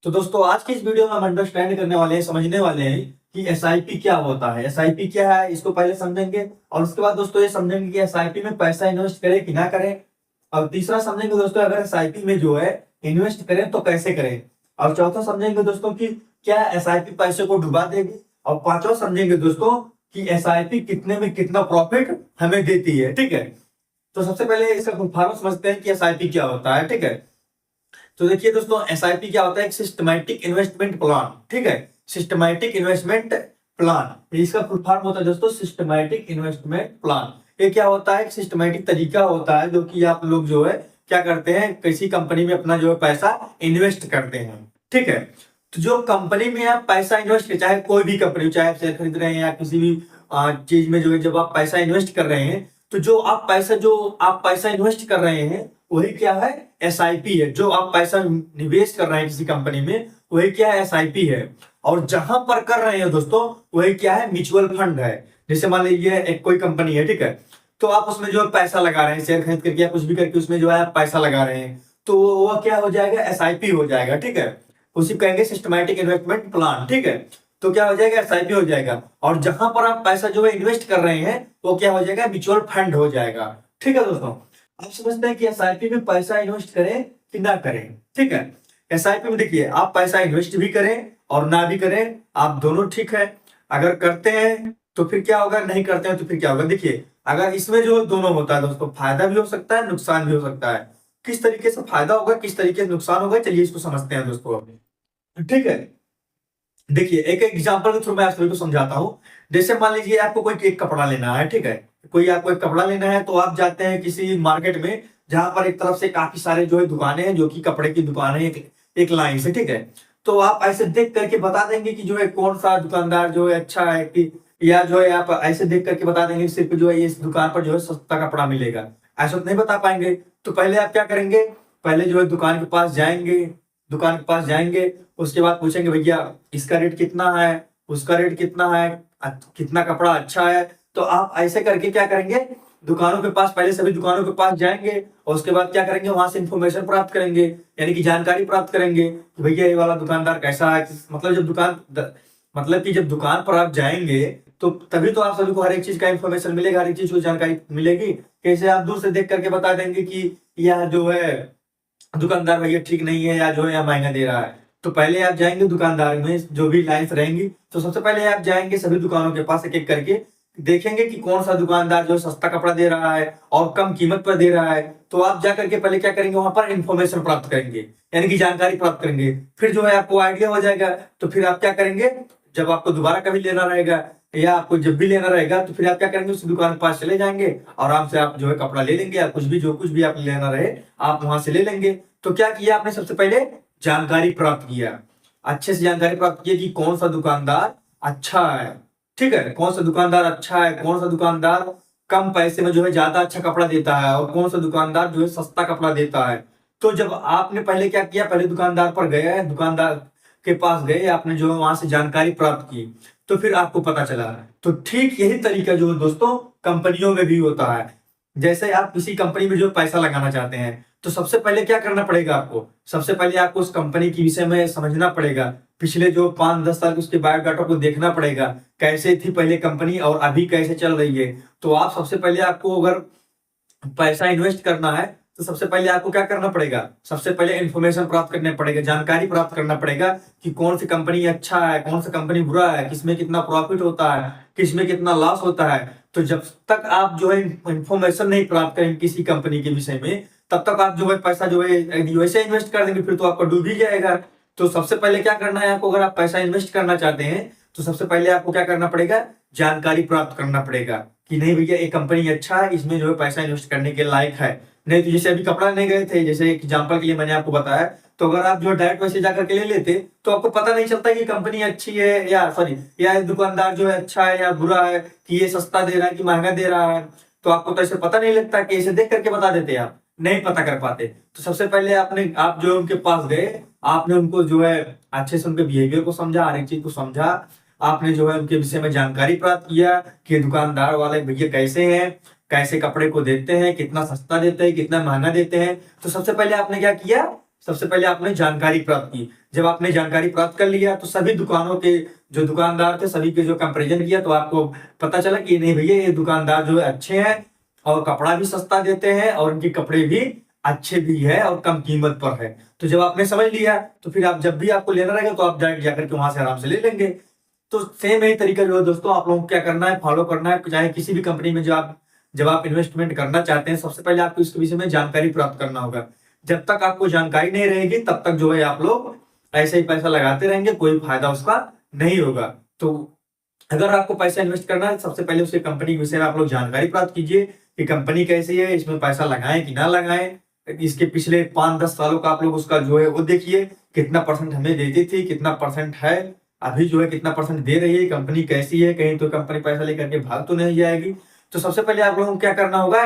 तो दोस्तों आज की इस वीडियो में हम अंडरस्टैंड करने वाले हैं, समझने वाले हैं कि एसआईपी क्या होता है। एसआईपी क्या है इसको पहले समझेंगे और उसके बाद दोस्तों ये समझेंगे कि एसआईपी में पैसा इन्वेस्ट करें कि ना करें। और तीसरा समझेंगे दोस्तों अगर एसआईपी में जो है इन्वेस्ट करें तो कैसे करें। और चौथा समझेंगे दोस्तों कि क्या एसआईपी पैसे को डुबा देगी। और पांचवा समझेंगे दोस्तों कि एसआईपी कितने में कितना प्रॉफिट हमें देती है। ठीक है, तो सबसे पहले इसका फुल फॉर्म समझते हैं कि एसआईपी क्या होता है। ठीक है, तो देखिए दोस्तों एसआईपी क्या होता है, एक सिस्टमैटिक इन्वेस्टमेंट प्लान। ठीक है, सिस्टमैटिक इन्वेस्टमेंट प्लान इसका फुल फॉर्म होता है दोस्तों सिस्टमैटिक इन्वेस्टमेंट प्लान। ये क्या होता है, एक सिस्टमैटिक तरीका होता है जो कि आप लोग जो है क्या करते हैं, किसी कंपनी में अपना जो है पैसा इन्वेस्ट करते हैं। ठीक है, तो जो कंपनी में आप पैसा इन्वेस्ट कर, चाहे कोई भी कंपनी, चाहे आप शेयर खरीद रहे हैं या किसी भी चीज में जो है जब आप पैसा इन्वेस्ट कर रहे हैं तो जो आप पैसा इन्वेस्ट कर रहे हैं वही क्या है, एसआईपी है। जो आप पैसा निवेश कर रहे हैं किसी कंपनी में वही क्या है, एसआईपी है। और जहां पर कर रहे हैं दोस्तों वही क्या है, म्यूचुअल फंड है। जैसे मान लीजिए एक कोई कंपनी है, ठीक है, तो आप उसमें जो है पैसा लगा रहे हैं, शेयर खरीद करके या कुछ भी करके उसमें जो है आप पैसा लगा रहे हैं, तो वो क्या हो जाएगा, एसआईपी हो जाएगा। ठीक है, उसी कहेंगे सिस्टमैटिक इन्वेस्टमेंट प्लान। ठीक है, तो क्या हो जाएगा, एसआईपी हो जाएगा। और जहां पर आप पैसा जो है इन्वेस्ट कर रहे हैं वो क्या हो जाएगा, म्यूचुअल फंड हो जाएगा। ठीक है दोस्तों, आप समझते हैं कि एसआईपी में पैसा इन्वेस्ट करें कि ना करें। ठीक है, एसआईपी में देखिए आप पैसा इन्वेस्ट भी करें और ना भी करें, आप दोनों ठीक है। अगर करते हैं तो फिर क्या होगा, नहीं करते हैं तो फिर क्या होगा। देखिए अगर इसमें जो दोनों होता है दोस्तों, फायदा भी हो सकता है, नुकसान भी हो सकता है। किस तरीके से फायदा होगा, किस तरीके से नुकसान होगा, चलिए इसको समझते हैं दोस्तों। ठीक है, देखिए एक एग्जांपल के थ्रू मैं आप सभी को समझाता हूँ। जैसे मान लीजिए आपको कोई एक कपड़ा लेना है, ठीक है, कोई आपको एक कपड़ा लेना है तो आप जाते हैं किसी मार्केट में जहां पर एक तरफ से काफी सारे जो है दुकानें हैं जो कि कपड़े की दुकान है, एक लाइन से। ठीक है, तो आप ऐसे देख करके बता देंगे कि जो है कौन सा दुकानदार जो है अच्छा है, कि या जो है आप ऐसे देख करके बता देंगे सिर्फ जो है इस दुकान पर जो है सस्ता कपड़ा मिलेगा, ऐसा तो नहीं बता पाएंगे। तो पहले आप क्या करेंगे, पहले जो है दुकान के पास जाएंगे, दुकान के पास जाएंगे, उसके बाद पूछेंगे भैया इसका रेट कितना है, उसका रेट कितना है, कितना कपड़ा अच्छा है। तो आप ऐसे करके क्या करेंगे, दुकानों के पास, पहले सभी दुकानों के पास जाएंगे और उसके बाद क्या करेंगे, वहां से इंफॉर्मेशन प्राप्त करेंगे, यानी कि जानकारी प्राप्त करेंगे कि भैया ये वाला दुकानदार कैसा है। मतलब मतलब कि जब दुकान पर आप जाएंगे तो तभी तो आप सभी को हर एक चीज का इंफॉर्मेशन मिलेगा, हर एक चीज को जानकारी मिलेगी। कैसे आप दूर से देख करके बता देंगे कि यह जो है दुकानदार भैया ठीक नहीं है या जो है महंगा दे रहा है। तो पहले आप जाएंगे दुकानदार में, जो भी लाइन्स रहेंगी, तो सबसे पहले आप जाएंगे सभी दुकानों के पास एक एक करके, देखेंगे कि कौन सा दुकानदार जो सस्ता कपड़ा दे रहा है और कम कीमत पर दे रहा है। तो आप जा करके पहले क्या करेंगे, वहां पर इंफॉर्मेशन प्राप्त करेंगे, यानी कि जानकारी प्राप्त करेंगे। फिर जो है आपको आइडिया हो जाएगा, तो फिर आप क्या करेंगे, जब आपको दोबारा कभी लेना रहेगा या आपको जब भी लेना रहेगा तो फिर आप क्या करेंगे, उस दुकान के पास चले जाएंगे, आराम से आप जो है कपड़ा ले लेंगे या कुछ भी जो कुछ भी आप लेना रहे आप वहां से ले लेंगे। तो क्या किया आपने, सबसे पहले जानकारी प्राप्त किया, अच्छे से जानकारी प्राप्त किया कि कौन सा दुकानदार अच्छा है। ठीक है, कौन सा दुकानदार अच्छा है, कौन सा दुकानदार कम पैसे में जो है ज्यादा अच्छा कपड़ा देता है और कौन सा दुकानदार जो है सस्ता कपड़ा देता है। तो जब आपने पहले क्या किया, पहले दुकानदार पर गए, दुकानदार के पास गए, आपने जो है वहां से जानकारी प्राप्त की, तो फिर आपको पता चला। तो ठीक यही तरीका जो है दोस्तों कंपनियों में भी होता है। जैसे आप किसी कंपनी में जो पैसा लगाना चाहते हैं तो सबसे पहले क्या करना पड़ेगा आपको, सबसे पहले आपको उस कंपनी के विषय में समझना पड़ेगा, पिछले जो 5-10 साल उसके बायोडाटा को देखना पड़ेगा, कैसे थी पहले कंपनी और अभी कैसे चल रही है। तो आप सबसे पहले, आपको अगर पैसा इन्वेस्ट करना है तो सबसे पहले आपको क्या करना पड़ेगा, सबसे पहले इंफॉर्मेशन प्राप्त करना पड़ेगा, जानकारी प्राप्त करना पड़ेगा कि कौन सी कंपनी अच्छा है, कौन सा कंपनी बुरा है, किसमें कितना प्रॉफिट होता है, किसमें कितना लॉस होता है। तो जब तक आप जो है इंफॉर्मेशन नहीं प्राप्त करेंगे किसी कंपनी के विषय में, तब तक आप जो है पैसा जो है वैसे इन्वेस्ट कर देंगे, फिर तो आपका डूब ही जाएगा। तो सबसे पहले क्या करना है आपको, अगर आप पैसा इन्वेस्ट करना चाहते हैं तो सबसे पहले आपको क्या करना पड़ेगा, जानकारी प्राप्त करना पड़ेगा कि नहीं भैया ये कंपनी अच्छा है, इसमें जो है पैसा इन्वेस्ट करने के लायक है। नहीं तो जैसे अभी कपड़ा लेने गए थे, जैसे एग्जांपल के लिए मैंने आपको बताया, तो अगर आप जो डायरेक्ट वैसे जाकर के ले लेते तो आपको पता नहीं चलता कि कंपनी अच्छी है या सॉरी या दुकानदार जो है अच्छा है या बुरा है, कि ये सस्ता दे रहा है कि महंगा दे रहा है। तो आपको तो ऐसे पता नहीं लगता, कि ऐसे देख करके बता देते, आप नहीं पता कर पाते। तो सबसे पहले आप जो है उनके पास गए, आपने उनको जो है अच्छे से उनके बिहेवियर को समझा, हर एक चीज को समझा, आपने जो है उनके विषय में जानकारी प्राप्त किया कि दुकानदार वाले भैया कैसे हैं, कैसे कपड़े को देते हैं, कितना सस्ता देते हैं, कितना महंगा देते हैं। तो सबसे पहले आपने क्या किया, सबसे पहले आपने जानकारी प्राप्त की। जब आपने जानकारी प्राप्त कर लिया तो सभी दुकानों के जो दुकानदार थे सभी के जो कंपैरिजन किया तो आपको पता चला कि नहीं भैया ये दुकानदार जो है अच्छे हैं और कपड़ा भी सस्ता देते हैं और उनके कपड़े भी अच्छे भी है और कम कीमत पर है। तो जब आपने समझ लिया तो फिर आप जब भी आपको लेना रहेगा तो आप डायरेक्ट जाकर के वहां से आराम से ले लेंगे। तो सेम यही तरीका जो है दोस्तों आप लोगों को क्या करना है, फॉलो करना है। चाहे किसी भी कंपनी में जब आप इन्वेस्टमेंट करना चाहते हैं सबसे पहले आपको इसके विषय में जानकारी प्राप्त करना होगा। जब तक आपको जानकारी नहीं रहेगी तब तक जो है आप लोग ऐसे ही पैसा लगाते रहेंगे, कोई फायदा उसका नहीं होगा। तो अगर आपको पैसा इन्वेस्ट करना है सबसे पहले उसके कंपनी के विषय में आप लोग जानकारी प्राप्त कीजिए कि कंपनी कैसी है, इसमें पैसा लगाएं कि ना लगाएं, इसके पिछले 5-10 सालों का आप लोग उसका जो है वो देखिए, कितना परसेंट हमें देती थी, कितना परसेंट है अभी जो है, कितना परसेंट दे रही है, कंपनी कैसी है, कहीं तो कंपनी पैसा लेकर के भाग तो नहीं जाएगी। तो सबसे पहले आप लोगों को क्या करना होगा,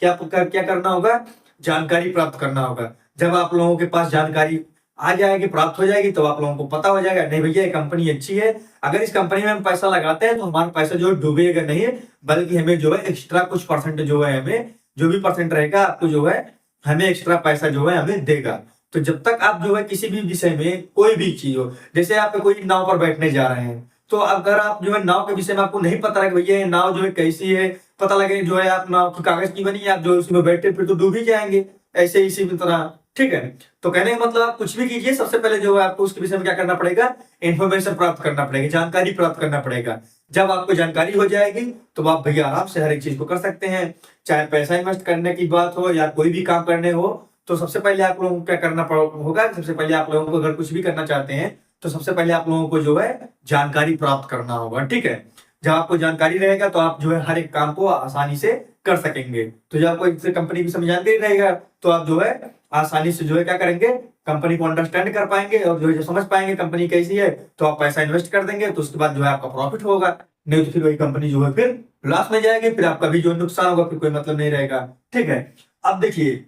क्या करना होगा, जानकारी प्राप्त करना होगा। जब आप लोगों के पास जानकारी आ जाएगी, प्राप्त हो जाएगी, तो आप लोगों को पता हो जाएगा नहीं भैया ये कंपनी अच्छी है, अगर इस कंपनी में हम पैसा लगाते हैं तो हमारा पैसा जो है डूबेगा नहीं, बल्कि हमें जो है एक्स्ट्रा कुछ परसेंट जो है हमें जो भी परसेंट रहेगा आपको जो है हमें एक्स्ट्रा पैसा जो है हमें देगा। तो जब तक आप जो है किसी भी विषय में कोई भी चीज हो, जैसे आप कोई नाव पर बैठने जा रहे हैं तो अगर आप जो है नाव के विषय में आपको नहीं पता है कि भैया ये नाव जो है कैसी है, पता लगे जो है आप नाव की कागज की बनी है, आप जो उसमें बैठे फिर तो डूब ही जाएंगे ऐसे इसी तरह। ठीक है, तो कहने का मतलब आप कुछ भी कीजिए सबसे पहले जो है आपको उसके विषय में क्या करना पड़ेगा, इन्फॉर्मेशन प्राप्त करना पड़ेगा, जानकारी प्राप्त करना पड़ेगा। जब आपको जानकारी हो जाएगी तो आप भैया आराम से हर एक चीज को कर सकते हैं। चाहे पैसा इन्वेस्ट करने की बात हो या कोई भी काम करने हो, तो सबसे पहले आप लोगों को क्या करना होगा, सबसे पहले आप लोगों को अगर कुछ भी करना चाहते हैं तो सबसे पहले आप लोगों को जो है जानकारी प्राप्त करना होगा। ठीक है, जब आपको जानकारी रहेगा तो आप जो है हर एक काम को आसानी से कर सकेंगे। तो जब आपको इससे कंपनी की समझ जानकारी रहेगा तो आप जो है आसानी से जो है क्या करेंगे, कंपनी को अंडरस्टैंड कर पाएंगे और जो समझ पाएंगे कंपनी कैसी है, तो आप पैसा इन्वेस्ट कर देंगे तो उसके बाद जो है आपका प्रॉफिट होगा। नहीं तो फिर वही कंपनी जो है फिर लॉस में जाएगी, फिर आपका भी जो नुकसान होगा फिर कोई मतलब नहीं रहेगा। ठीक है, अब देखिए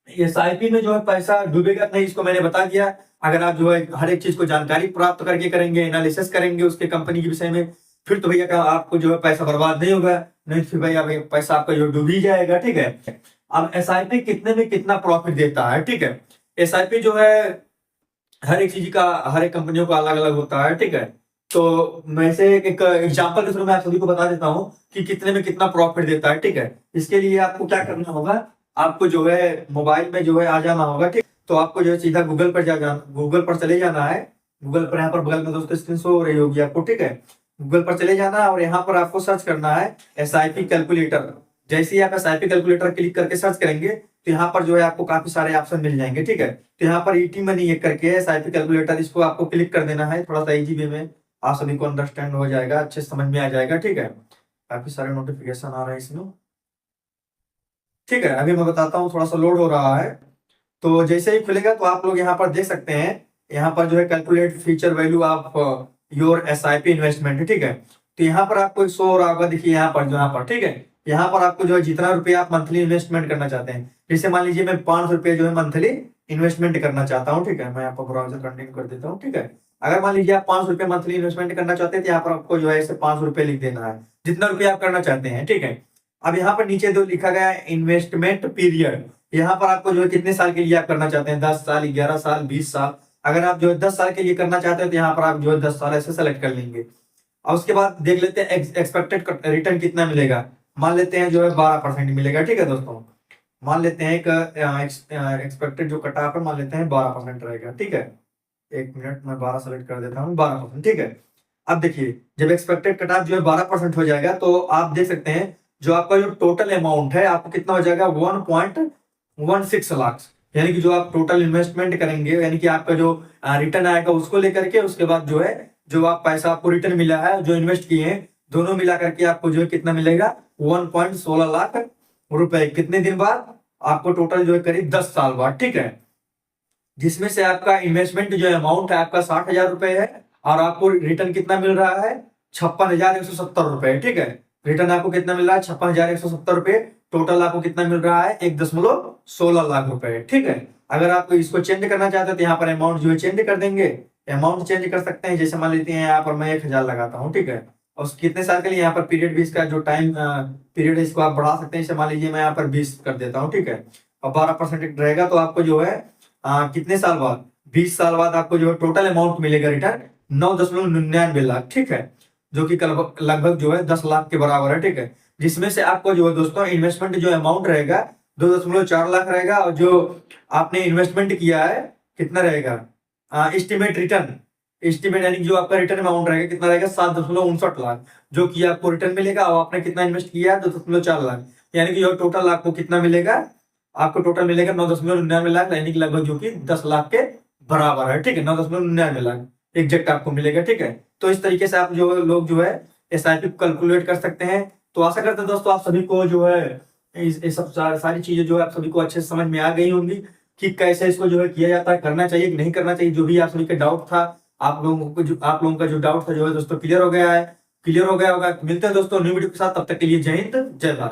एसआईपी में जो है पैसा डूबेगा नहीं, इसको मैंने बता दिया। अगर आप जो है हर एक चीज को जानकारी प्राप्त करके करेंगे, एनालिसिस करेंगे उसके कंपनी के विषय में, फिर तो भैया आपको जो है पैसा बर्बाद नहीं होगा, नहीं तो फिर भैया पैसा आपका जो डूब ही जाएगा। ठीक है, अब एसआईपी कितने में कितना प्रॉफिट देता है। ठीक है, एसआईपी जो है हर एक चीज का हर एक कंपनियों का अलग अलग होता है। ठीक है, तो मैं से एक एग्जांपल के थ्रू मैं आप सभी को बता देता हूँ कि कितने में कितना प्रॉफिट देता है। ठीक है, इसके लिए आपको क्या करना होगा, आपको जो है मोबाइल में जो है आ जाना होगा। ठीक, तो आपको जो है सीधा गूगल पर गूगल पर चले जाना है। गूगल पर यहाँ पर बगल में दोस्तों स्क्रीन शो हो रही होगी आपको। ठीक है, गूगल पर चले जाना है और यहाँ पर आपको सर्च करना है एसआईपी कैलकुलेटर। जैसे ही आप एसआईपी कैलकुलेटर क्लिक करके सर्च करेंगे तो यहाँ पर जो है आपको काफी सारे ऑप्शन मिल जाएंगे। ठीक है, तो यहाँ पर ईटी मनी एक करके एसआईपी कैलकुलेटर, इसको आपको क्लिक कर देना है। थोड़ा सा इजी वे में आप सभी को अंडरस्टैंड हो जाएगा, अच्छे से समझ में आ जाएगा। ठीक है, काफी सारे नोटिफिकेशन आ रहे हैं इसमें। ठीक है, अभी मैं बताता हूँ, थोड़ा सा लोड हो रहा है। तो जैसे ही खुलेगा तो आप लोग यहाँ पर देख सकते हैं, यहाँ पर जो है calculate future value of your SIP investment. ठीक है, तो यहाँ पर आपको शो हो रहा होगा, देखिए यहाँ पर जो यहाँ पर। ठीक है, यहाँ पर आपको जो है जितना रुपया आप मंथली इन्वेस्टमेंट करना चाहते हैं, जैसे मान लीजिए मैं 500 रुपये जो है मंथली इन्वेस्टमेंट करना चाहता हूँ। ठीक है, मैं यहाँ पर ब्राउजर कंटिन्यू कर देता हूँ। ठीक है, अगर मान लीजिए आप 500 रुपये मंथली इन्वेस्टमेंट करना चाहते हैं तो यहाँ पर आपको जो है ऐसे 500 रुपये लिख देना है, जितना रुपया आप करना चाहते हैं। ठीक है, अब यहाँ पर नीचे जो लिखा गया है इन्वेस्टमेंट पीरियड, यहाँ पर आपको जो है कितने साल के लिए आप करना चाहते हैं, 10 साल, 11 साल, 20 साल। अगर आप जो है 10 साल के लिए करना चाहते हैं तो यहाँ पर आप जो है 10 साल ऐसे सेलेक्ट कर लेंगे। और उसके बाद देख लेते हैं एक्सपेक्टेड रिटर्न कितना मिलेगा। मान लेते हैं जो है 12% मिलेगा। ठीक है दोस्तों, मान लेते हैं एक एक्सपेक्टेड जो कट ऑफ है मान लेते हैं 12% रहेगा। ठीक है, एक मिनट मैं 12 सेलेक्ट कर देता हूँ, 12%। ठीक है, अब देखिए जब एक्सपेक्टेड कट ऑफ जो है 12% हो जाएगा तो आप देख सकते हैं जो आपका जो टोटल अमाउंट है आपको कितना हो जाएगा, 1.16 लाख। यानी कि जो आप टोटल इन्वेस्टमेंट करेंगे, यानी कि आपका जो रिटर्न आएगा उसको लेकर के, उसके बाद जो है जो आप पैसा आपको रिटर्न मिला है, जो इन्वेस्ट किए हैं, दोनों मिला करके आपको जो है कितना मिलेगा, 1.16 लाख रुपए। कितने दिन बाद, आपको टोटल जो है करीब 10 साल बाद। ठीक है, जिसमें से आपका इन्वेस्टमेंट जो अमाउंट है आपका 60,000 रुपए है और आपको रिटर्न कितना मिल रहा है, 56,170 रुपए। ठीक है, रिटर्न आपको कितना मिल रहा है, 56,170 रुपए। टोटल आपको कितना मिल रहा है, 1.16 लाख रुपए। ठीक है, अगर आप इसको चेंज करना चाहते हैं तो यहाँ पर अमाउंट जो है चेंज कर देंगे, अमाउंट चेंज कर सकते हैं। जैसे मान लेते हैं यहाँ पर मैं 1,000 लगाता हूँ। ठीक है, और कितने साल के लिए, यहाँ पर पीरियड भी इसका जो टाइम पीरियड है इसको आप बढ़ा सकते हैं। जैसे मान लीजिए मैं यहाँ पर 20 कर देता हूँ। ठीक है, और 12% रहेगा तो आपको जो है कितने साल बाद, 20 साल बाद आपको जो है टोटल अमाउंट मिलेगा रिटर्न 9.99 लाख, ठीक है, जो कि लगभग जो है 10 लाख के बराबर है, ठीक है। जिसमें से आपको जो है दोस्तों इन्वेस्टमेंट जो अमाउंट रहेगा 2.4 लाख रहेगा, और जो आपने इन्वेस्टमेंट किया है कितना रहेगा, एस्टिमेट रिटर्न, एस्टिमेट यानी कि जो आपका रिटर्न अमाउंट रहेगा कितना रहेगा 7.59 लाख, जो कि आपको रिटर्न मिलेगा। और आपने कितना इन्वेस्ट किया है 2.4 लाख, यानी कि जो टोटल आपको कितना मिलेगा, आपको टोटल मिलेगा 9.99 लाख, यानी कि लगभग जो कि 10 लाख के बराबर है, ठीक है, 9.99 लाख एग्जैक्ट आपको मिलेगा, ठीक है। तो इस तरीके से आप जो लोग जो है SIP कैलकुलेट कर सकते हैं। तो आशा करते हैं दोस्तों आप सभी को जो है ये सब सारी चीजें जो है आप सभी को अच्छे से समझ में आ गई होंगी कि कैसे इसको जो है किया जाता है, करना चाहिए कि नहीं करना चाहिए। जो भी आप सभी का डाउट था, आप लोगों का जो डाउट था जो है दोस्तों क्लियर हो गया है, क्लियर हो गया होगा। मिलते हैं दोस्तों न्यू वीडियो के साथ, तब तक के लिए जय हिंद जय भारत।